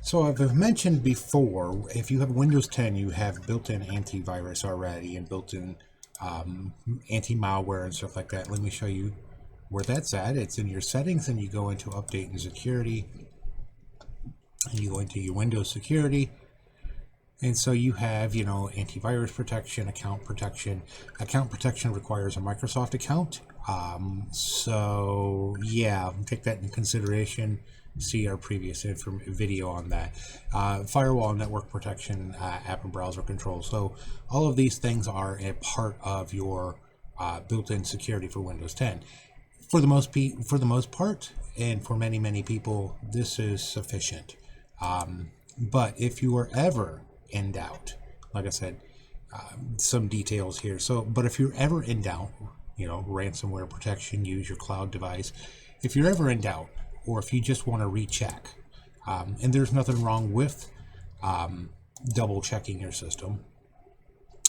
So I've mentioned before, if you have Windows 10, you have built-in antivirus already and built-in anti-malware and stuff like that. Let me show you where that's at. It's in your settings, and you go into update and security, and you go into your Windows security. And so you have, antivirus protection, account protection. Account protection requires a Microsoft account. So yeah, take that in consideration. See our previous video on that. Firewall, network protection, app and browser control. So all of these things are a part of your built-in security for Windows 10. For the most part, and for many people, this is sufficient. But if you are ever in doubt, like I said, some details here. But if you're ever in doubt, ransomware protection, use your cloud device. If you're ever in doubt, or if you just want to recheck, and there's nothing wrong with double checking your system.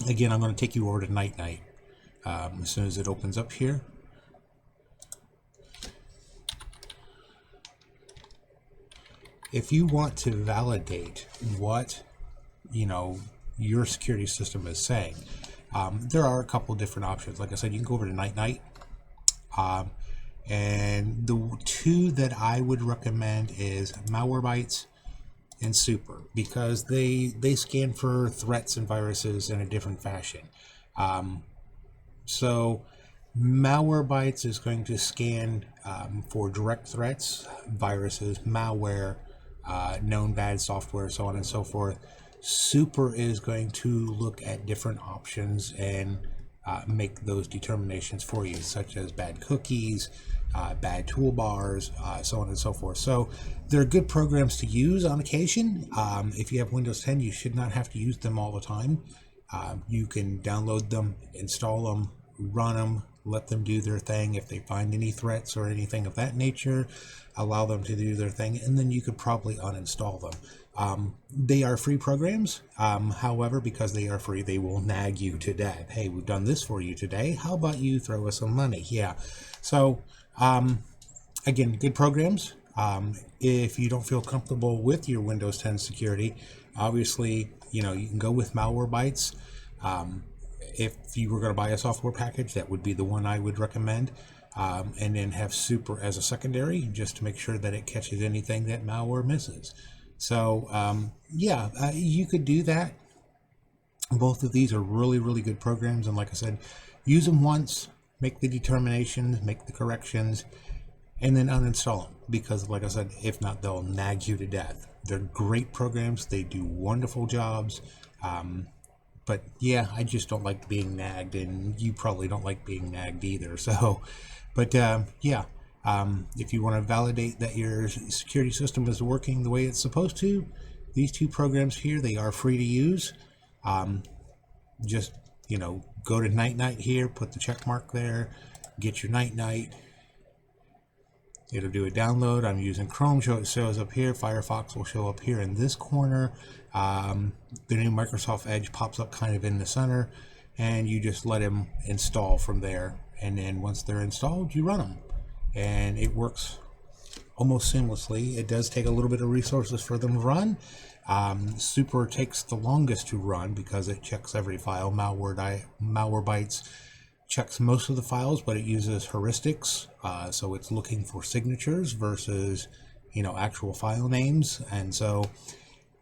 Again, I'm going to take you over to Night as soon as it opens up here. If you want to validate what your security system is saying, there are a couple different options. Like I said, you can go over to Night. And the two that I would recommend is Malwarebytes and Super, because they scan for threats and viruses in a different fashion. So Malwarebytes is going to scan for direct threats, viruses, malware, known bad software, so on and so forth. Super is going to look at different options and make those determinations for you, such as bad cookies, bad toolbars, so on and so forth. So they're good programs to use on occasion. If you have Windows 10, you should not have to use them all the time. You can download them, install them, run them, let them do their thing. If they find any threats or anything of that nature, allow them to do their thing, and then you could probably uninstall them. They are free programs. However, because they are free, they will nag you to death. Hey, we've done this for you today. How about you throw us some money? Yeah. So, again, good programs. If you don't feel comfortable with your Windows 10 security, obviously, you can go with Malwarebytes. If you were going to buy a software package, that would be the one I would recommend. And then have Super as a secondary, just to make sure that it catches anything that malware misses. So you could do that. Both of these are really good programs, and like I said, use them once, make the determinations, make the corrections, and then uninstall them, because like I said, if not, they'll nag you to death. They're great programs, they do wonderful jobs, but yeah, I just don't like being nagged, and you probably don't like being nagged either. So but if you want to validate that your security system is working the way it's supposed to, these two programs here, they are free to use. Just go to Night here, put the check mark there, get your Night. It'll do a download. I'm using Chrome, so it shows up here. Firefox will show up here in this corner. The new Microsoft Edge pops up kind of in the center, and you just let them install from there. And then once they're installed, you run them, and it works almost seamlessly. It does take a little bit of resources for them to run. Super takes the longest to run because it checks every file. Malwarebytes checks most of the files, but it uses heuristics, so it's looking for signatures versus actual file names. And so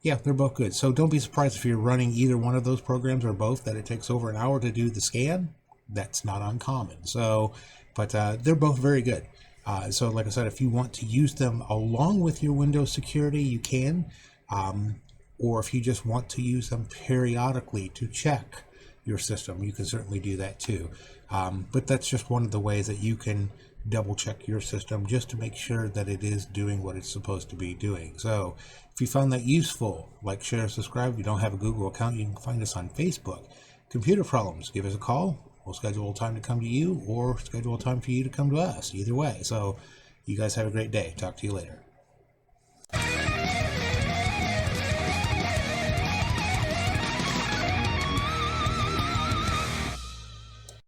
yeah, they're both good. So don't be surprised if you're running either one of those programs or both that it takes over an hour to do the scan. That's not uncommon. So but they're both very good. So like I said, if you want to use them along with your Windows security, you can, or if you just want to use them periodically to check your system, you can certainly do that too. But that's just one of the ways that you can double check your system, just to make sure that it is doing what it's supposed to be doing. So if you found that useful, like, share, subscribe. If you don't have a Google account, you can find us on Facebook. Computer problems, give us a call. We'll schedule a time to come to you, or schedule a time for you to come to us. Either way. So you guys have a great day. Talk to you later.